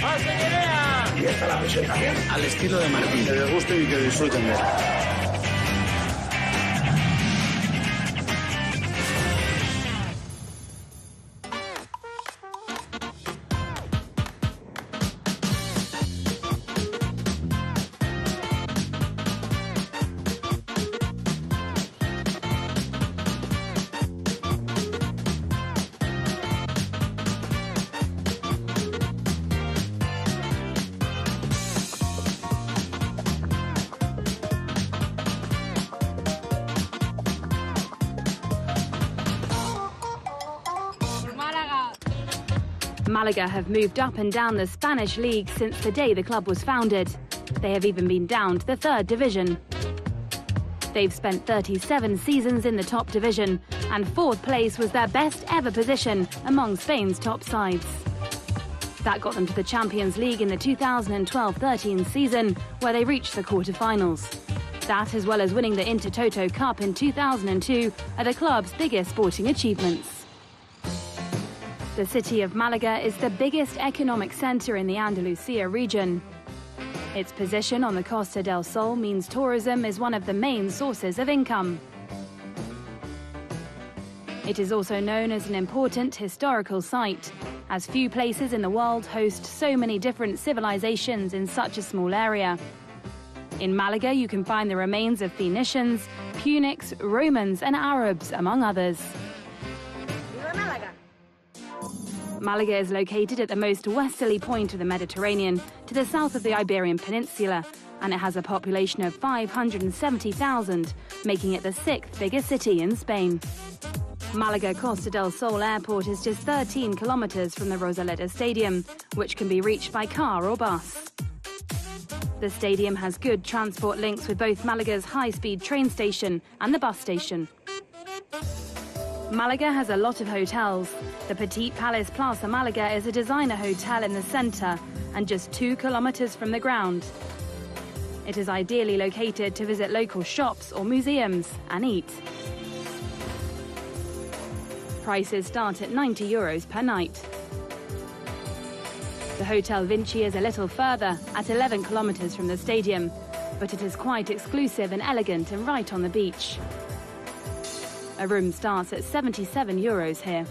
Y está la presentación al estilo de Martín. Que les guste y que disfruten de él. Malaga have moved up and down the Spanish league since the day the club was founded. They have even been down to the third division. They've spent 37 seasons in the top division, and fourth place was their best ever position among Spain's top sides. That got them to the Champions League in the 2012-13 season, where they reached the quarter-finals. That, as well as winning the Intertoto Cup in 2002, are the club's biggest sporting achievements. The city of Malaga is the biggest economic centre in the Andalusia region. Its position on the Costa del Sol means tourism is one of the main sources of income. It is also known as an important historical site, as few places in the world host so many different civilizations in such a small area. In Malaga, you can find the remains of Phoenicians, Punics, Romans and Arabs, among others. Malaga is located at the most westerly point of the Mediterranean, to the south of the Iberian Peninsula, and it has a population of 570,000, making it the sixth biggest city in Spain. Malaga Costa del Sol Airport is just 13 kilometers from the Rosaleda Stadium, which can be reached by car or bus. The stadium has good transport links with both Malaga's high-speed train station and the bus station. Malaga has a lot of hotels. The Petit Palace Plaza Malaga is a designer hotel in the centre and just 2 kilometers from the ground. It is ideally located to visit local shops or museums and eat. Prices start at €90 per night. The Hotel Vinci is a little further, at 11 kilometers from the stadium, but it is quite exclusive and elegant and right on the beach. A room starts at €77 here.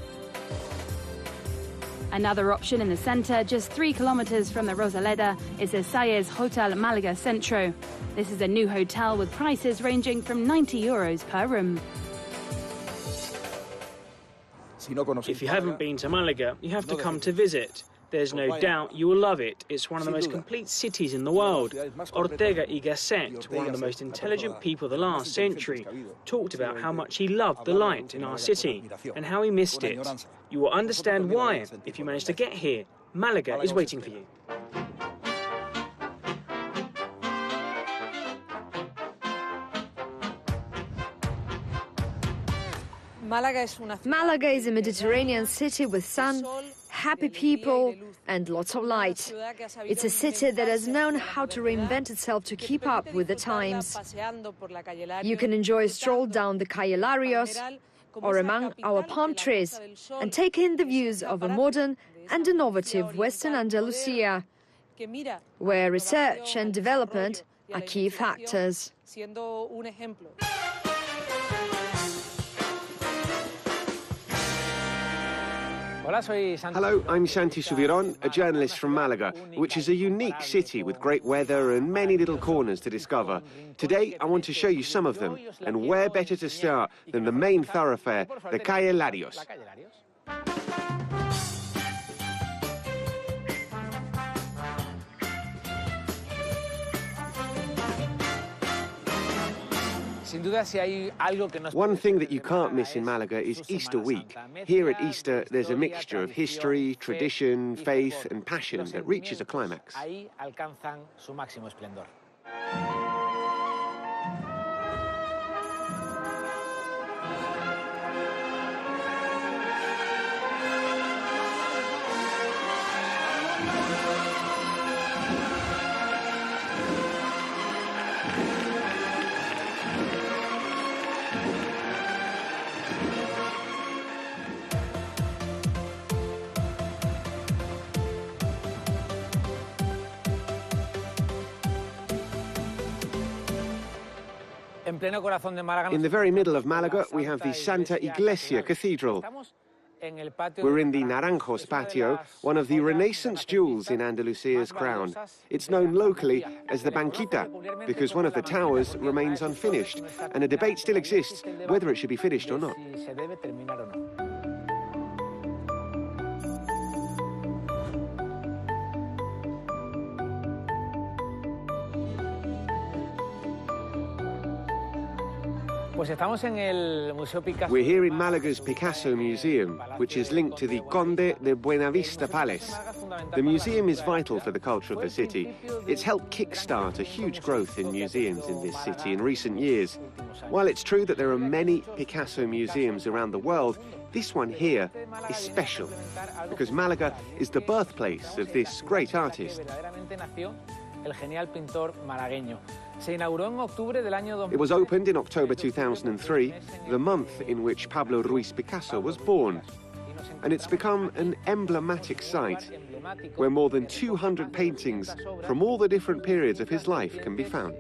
Another option in the centre, just 3 kilometers from the Rosaleda, is the Sayes Hotel Malaga Centro. This is a new hotel with prices ranging from €90 per room. If you haven't been to Malaga, you have to come to visit. There's no doubt you will love it. It's one of the most complete cities in the world. Ortega y Gasset, one of the most intelligent people of the last century, talked about how much he loved the light in our city and how he missed it. You will understand why, if you manage to get here. Malaga is waiting for you. Malaga is a Mediterranean city with sun, happy people and lots of light. It's a city that has known how to reinvent itself to keep up with the times. You can enjoy a stroll down the Calle Larios or among our palm trees and take in the views of a modern and innovative Western Andalusia, where research and development are key factors. Hello, I'm Santi Subiron, a journalist from Malaga, which is a unique city with great weather and many little corners to discover. Today, I want to show you some of them, and where better to start than the main thoroughfare, the Calle Larios. One thing that you can't miss in Malaga is Easter week. Here at Easter, there's a mixture of history, tradition, faith and passion that reaches a climax. In the very middle of Malaga, we have the Santa Iglesia Cathedral. We're in the Naranjos patio, one of the Renaissance jewels in Andalusia's crown. It's known locally as the Banquita, because one of the towers remains unfinished, and a debate still exists whether it should be finished or not. We're here in Malaga's Picasso Museum, which is linked to the Conde de Buenavista Palace. The museum is vital for the culture of the city. It's helped kickstart a huge growth in museums in this city in recent years. While it's true that there are many Picasso museums around the world, this one here is special, because Malaga is the birthplace of this great artist. It was opened in October 2003, the month in which Pablo Ruiz Picasso was born. And it's become an emblematic site where more than 200 paintings from all the different periods of his life can be found.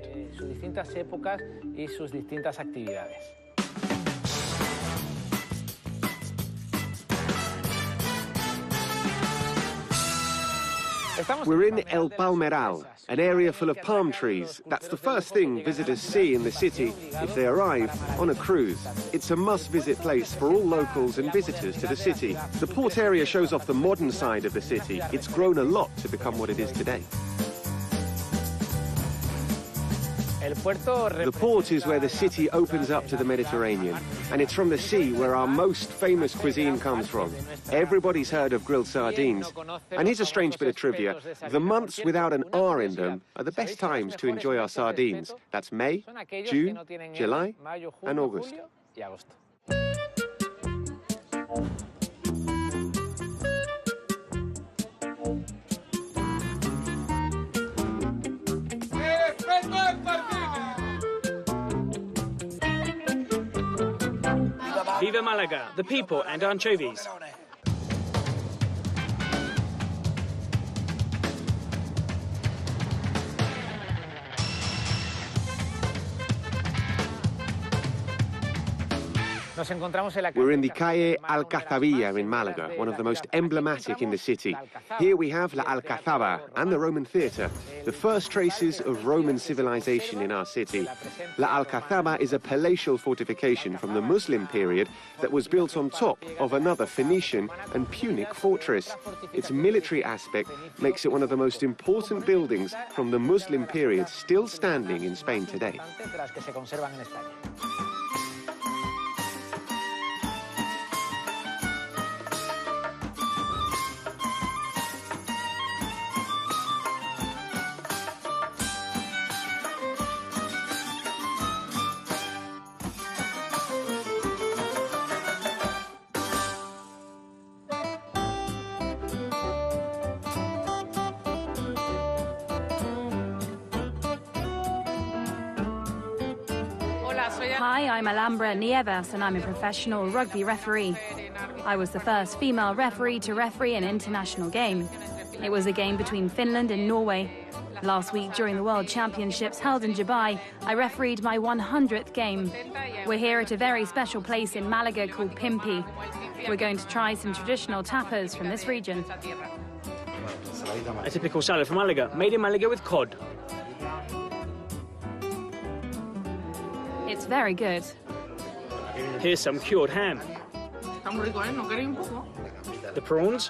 We're in El Palmeral, an area full of palm trees. That's the first thing visitors see in the city if they arrive on a cruise. It's a must-visit place for all locals and visitors to the city. The port area shows off the modern side of the city. It's grown a lot to become what it is today. The port is where the city opens up to the Mediterranean, and it's from the sea where our most famous cuisine comes from. Everybody's heard of grilled sardines. And here's a strange bit of trivia. The months without an R in them are the best times to enjoy our sardines. That's May, June, July, and August. Viva Malaga, the people and anchovies. We're in the Calle Alcazabilla in Malaga, one of the most emblematic in the city. Here we have La Alcazaba and the Roman theatre, the first traces of Roman civilization in our city. La Alcazaba is a palatial fortification from the Muslim period that was built on top of another Phoenician and Punic fortress. Its military aspect makes it one of the most important buildings from the Muslim period still standing in Spain today. Hi, I'm Alhambra Nieves and I'm a professional rugby referee. I was the first female referee to referee an international game. It was a game between Finland and Norway. Last week during the World Championships held in Dubai, I refereed my 100th game. We're here at a very special place in Malaga called Pimpi. We're going to try some traditional tapas from this region. A typical salad from Malaga, made in Malaga with cod. It's very good. Here's some cured ham. The prawns.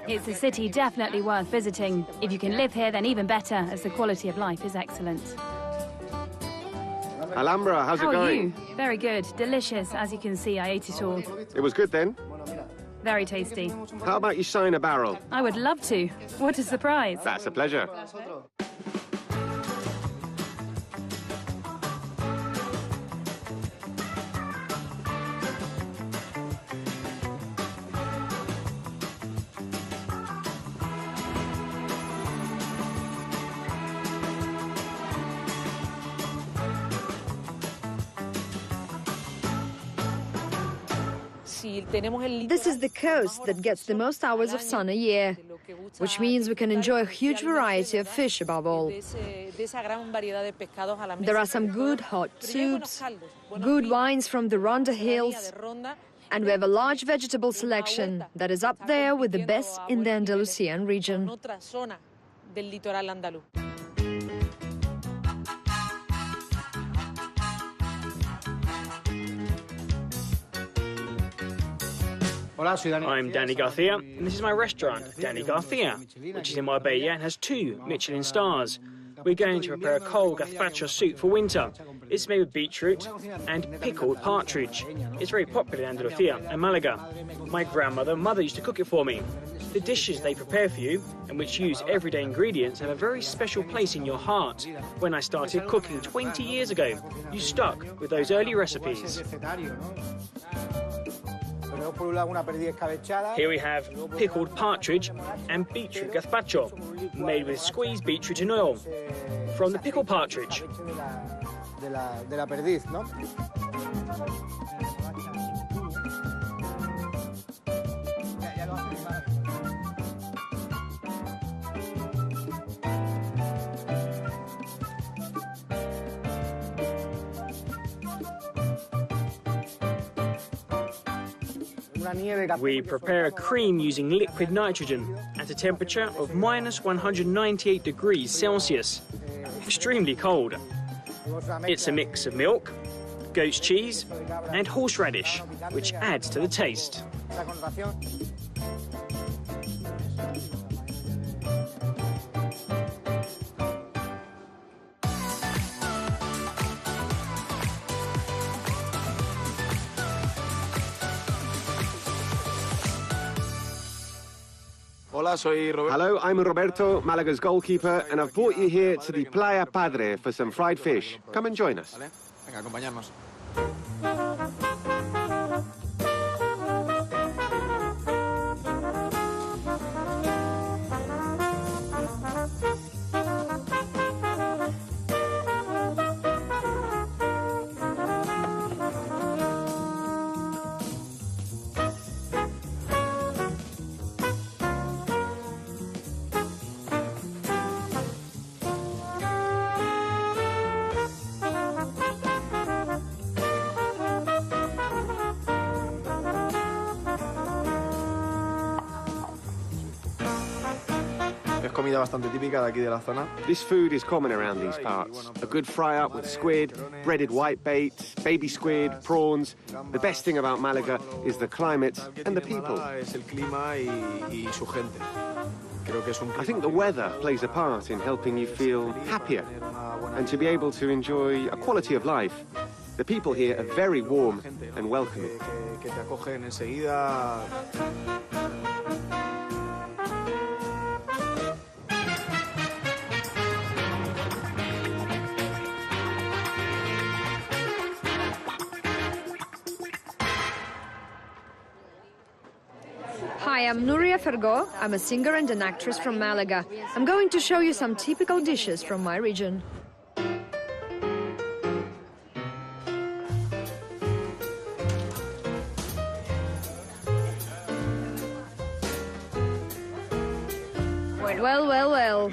It's a city definitely worth visiting. If you can live here, then even better, as the quality of life is excellent. Alhambra, how's it going? How are you? Very good. Delicious. As you can see, I ate it all. It was good then? Very tasty. How about you sign a barrel? I would love to. What a surprise. That's a pleasure. This is the coast that gets the most hours of sun a year. which means we can enjoy a huge variety of fish above all. There are some good hot soups, good wines from the Ronda Hills, and we have a large vegetable selection that is up there with the best in the Andalusian region. I'm Danny Garcia, and this is my restaurant, Danny Garcia, which is in Marbella and has 2 Michelin stars. We're going to prepare a cold gazpacho soup for winter. It's made with beetroot and pickled partridge. It's very popular in Andalusia and Malaga. My mother used to cook it for me. The dishes they prepare for you, and which use everyday ingredients, have a very special place in your heart. When I started cooking 20 years ago, you stuck with those early recipes. Here we have pickled partridge and beetroot gazpacho, made with squeezed beetroot in oil, from the pickled partridge. We prepare a cream using liquid nitrogen at a temperature of minus 198 degrees Celsius. Extremely cold. It's a mix of milk, goat's cheese and horseradish, which adds to the taste. Hello, I'm Roberto, Malaga's goalkeeper, and I've brought you here to the Playa Padre for some fried fish. Come and join us. This food is common around these parts. A good fry-up with squid, breaded whitebait, baby squid, prawns. The best thing about Malaga is the climate and the people. I think the weather plays a part in helping you feel happier and to be able to enjoy a quality of life. The people here are very warm and welcoming. Hi, I'm Nuria Fergo. I'm a singer and an actress from Malaga. I'm going to show you some typical dishes from my region. Well.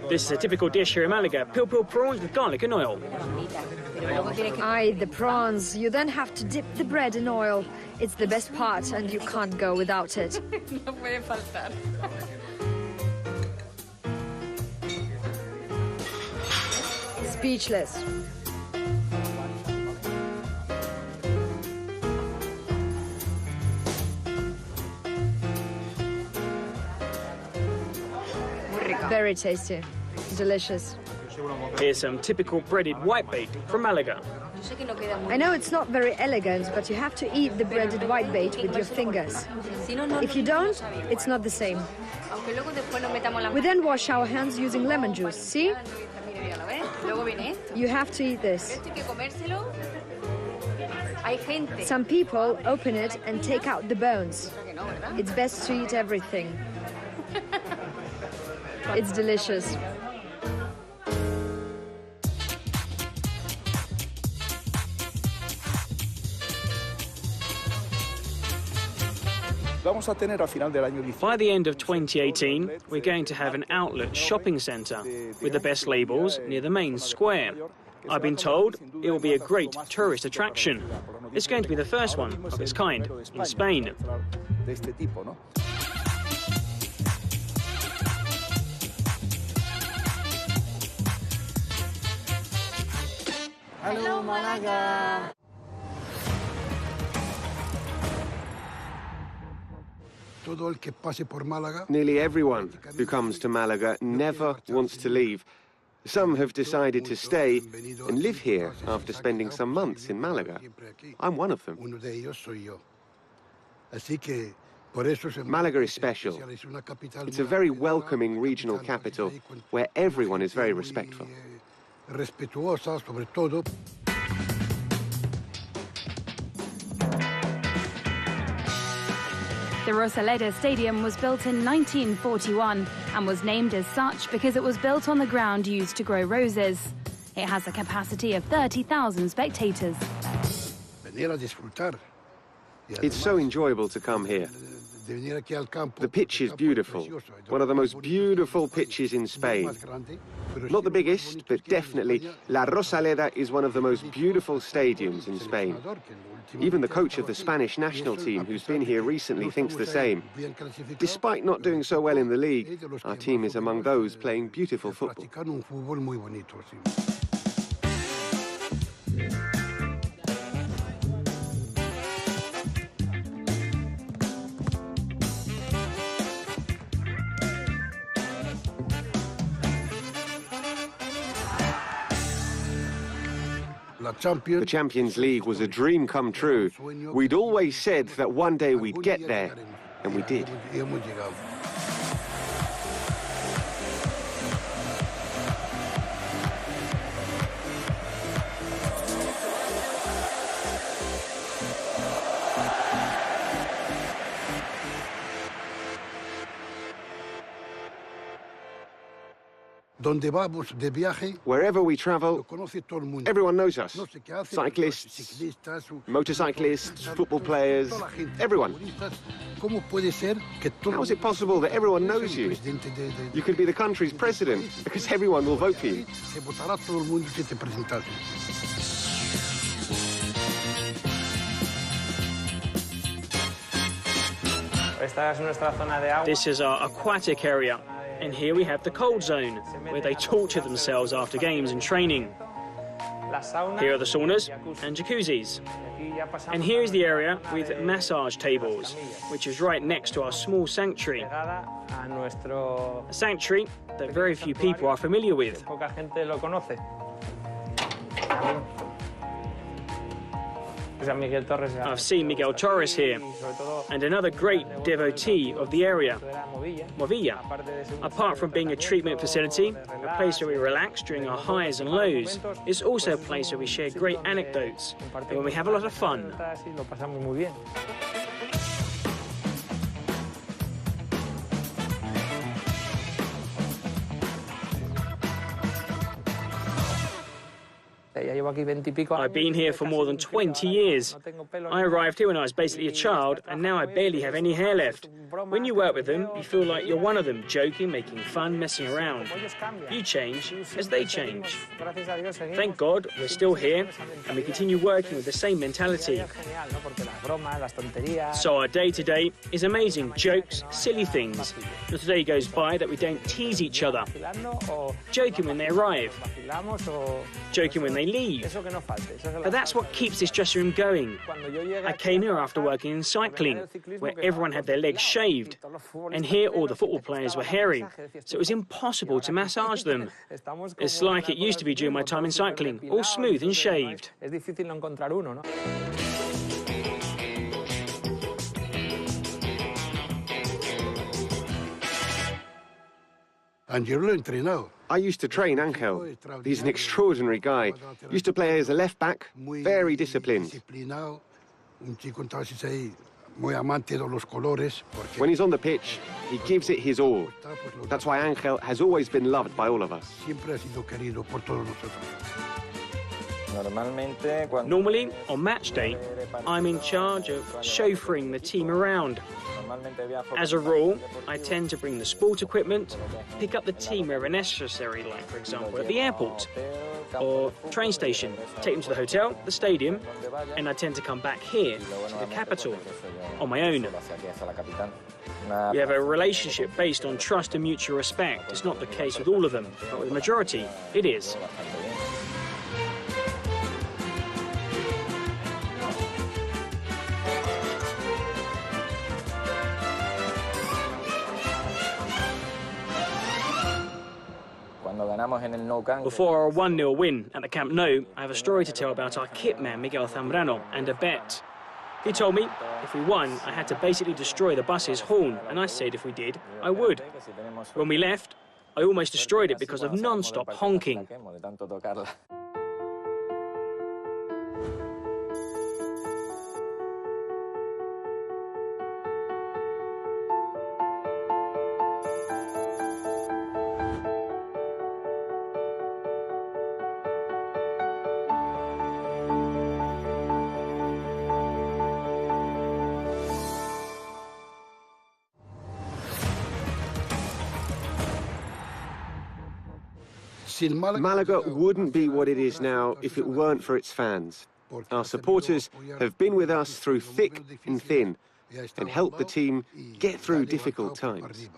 This is a typical dish here in Malaga, pil-pil prawns with garlic and oil. Aye, the prawns. You then have to dip the bread in oil. It's the best part, and you can't go without it. Speechless. Very tasty. Delicious. Here's some typical breaded whitebait from Malaga. I know it's not very elegant, but you have to eat the breaded whitebait with your fingers. If you don't, it's not the same. We then wash our hands using lemon juice, see? You have to eat this. Some people open it and take out the bones. It's best to eat everything. It's delicious. By the end of 2018, we're going to have an outlet shopping centre with the best labels near the main square. I've been told it will be a great tourist attraction. It's going to be the first one of its kind in Spain. Hello, Malaga! Nearly everyone who comes to Malaga never wants to leave. Some have decided to stay and live here after spending some months in Malaga. I'm one of them. Malaga is special. It's a very welcoming regional capital where everyone is very respectful. The Rosaleda Stadium was built in 1941 and was named as such because it was built on the ground used to grow roses. It has a capacity of 30,000 spectators. It's so enjoyable to come here. The pitch is beautiful, one of the most beautiful pitches in Spain. Not the biggest, but definitely La Rosaleda is one of the most beautiful stadiums in Spain. Even the coach of the Spanish national team, who's been here recently, thinks the same. Despite not doing so well in the league, our team is among those playing beautiful football. The Champions League was a dream come true. We'd always said that one day we'd get there, and we did. Wherever we travel, everyone knows us. Cyclists, motorcyclists, football players, everyone. How is it possible that everyone knows you? You could be the country's president, because everyone will vote for you. This is our aquatic area. And here we have the cold zone, where they torture themselves after games and training. Here are the saunas and jacuzzis. And here is the area with massage tables, which is right next to our small sanctuary. A sanctuary that very few people are familiar with. I've seen Miguel Torres here, and another great devotee of the area, Movilla. Apart from being a treatment facility, a place where we relax during our highs and lows, it's also a place where we share great anecdotes and when we have a lot of fun. I've been here for more than 20 years. I arrived here when I was basically a child, and now I barely have any hair left. When you work with them, you feel like you're one of them, joking, making fun, messing around. You change as they change. Thank God we're still here, and we continue working with the same mentality. So our day-to-day is amazing, jokes, silly things. Not a day goes by that we don't tease each other. Joking when they arrive. Joking when they leave. But that's what keeps this dressing room going. I came here after working in cycling, where everyone had their legs shaved, and here all the football players were hairy, so it was impossible to massage them. It's like it used to be during my time in cycling, all smooth and shaved. I used to train Angel. He's an extraordinary guy. Used to play as a left back, very disciplined. When he's on the pitch, he gives it his all. That's why Angel has always been loved by all of us. Normally, on match day, I'm in charge of chauffeuring the team around. As a rule, I tend to bring the sport equipment, pick up the team wherever necessary, like for example at the airport or train station, take them to the hotel, the stadium, and I tend to come back here to the capital on my own. We have a relationship based on trust and mutual respect. It's not the case with all of them, but with the majority, it is. Before our 1-0 win at the Camp Nou, I have a story to tell about our kit man Miguel Zambrano and a bet. He told me if we won, I had to basically destroy the bus's horn, and I said if we did, I would. When we left, I almost destroyed it because of non-stop honking. Malaga wouldn't be what it is now if it weren't for its fans. Our supporters have been with us through thick and thin and helped the team get through difficult times.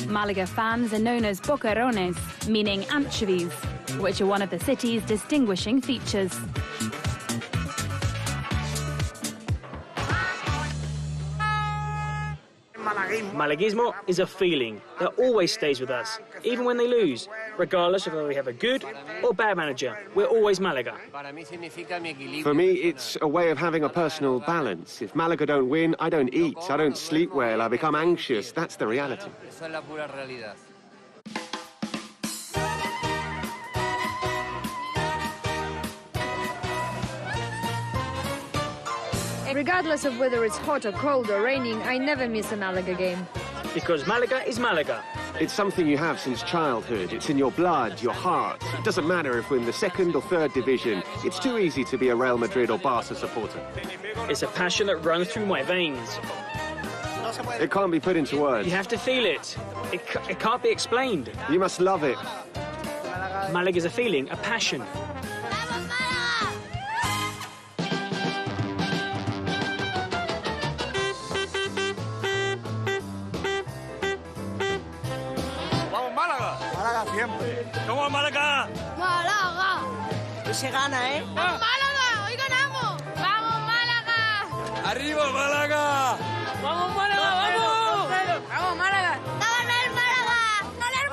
Malaga fans are known as boquerones, meaning anchovies, which are one of the city's distinguishing features. Malaguismo is a feeling that always stays with us, even when they lose. Regardless of whether we have a good or bad manager, we're always Malaga. For me, it's a way of having a personal balance. If Malaga don't win, I don't eat, I don't sleep well, I become anxious. That's the reality. Regardless of whether it's hot or cold or raining, I never miss a Malaga game. Because Malaga is Malaga. It's something you have since childhood. It's in your blood, your heart. It doesn't matter if we're in the second or third division. It's too easy to be a Real Madrid or Barca supporter. It's a passion that runs through my veins. It can't be put into words. You have to feel it. It can't be explained. You must love it. Malaga is a feeling, a passion. ¡Vamos Málaga! ¡Málaga! Hoy se gana, ¿eh? ¡Vamos Málaga! ¡Hoy ganamos! ¡Vamos Málaga! ¡Arriba Málaga! ¡Vamos Málaga! ¡Vamos! ¡Vamos Málaga! ¡Vamos el Málaga! ¡Vamos el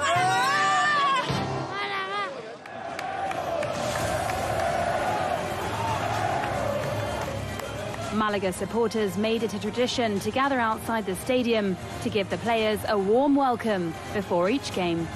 Málaga! Malaga supporters made it a tradition to gather outside the stadium to give the players a warm welcome before each game.